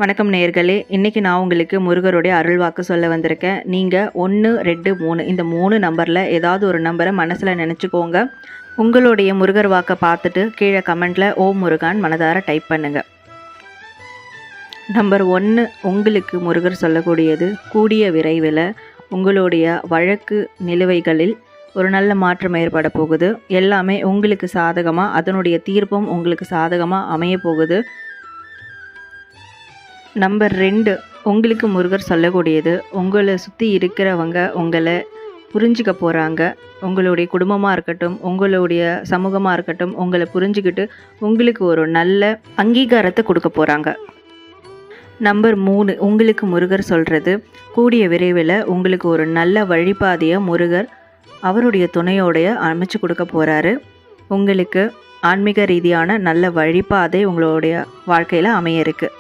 வணக்கம் நேயர்களே, இன்றைக்கி நான் உங்களுக்கு முருகருடைய அருள்வாக்கு சொல்ல வந்திருக்கேன். நீங்கள் 1, 2, 3 இந்த 3 நம்பரில் ஏதாவது ஒரு நம்பரை மனசில் நினச்சிக்கோங்க. உங்களுடைய முருகர் வாக்கை பார்த்துட்டு கீழே கமெண்ட்டில் ஓம் முருகான் மனதார டைப் பண்ணுங்கள். நம்பர் 1, உங்களுக்கு முருகர் சொல்லக்கூடியது, கூடிய விரைவில் உங்களுடைய வழக்கு நிலுவைகளில் ஒரு நல்ல மாற்றம் ஏற்பட போகுது. எல்லாமே உங்களுக்கு சாதகமாக, அதனுடைய தீர்ப்பும் உங்களுக்கு சாதகமாக அமைய போகுது. நம்பர் 2, உங்களுக்கு முருகர் சொல்லக்கூடியது, உங்களை சுற்றி இருக்கிறவங்க உங்களை புரிஞ்சிக்க போகிறாங்க. உங்களுடைய குடும்பமாக இருக்கட்டும், உங்களுடைய சமூகமாக இருக்கட்டும், உங்களை புரிஞ்சுக்கிட்டு உங்களுக்கு ஒரு நல்ல அங்கீகாரத்தை கொடுக்க போகிறாங்க. நம்பர் 3, உங்களுக்கு முருகர் சொல்கிறது, கூடிய விரைவில் உங்களுக்கு ஒரு நல்ல வழிபாதையை முருகர் அவருடைய துணையோடைய அமைச்சு கொடுக்க போகிறாரு. உங்களுக்கு ஆன்மீக ரீதியான நல்ல வழிபாதை உங்களுடைய வாழ்க்கையில் அமைய இருக்குது.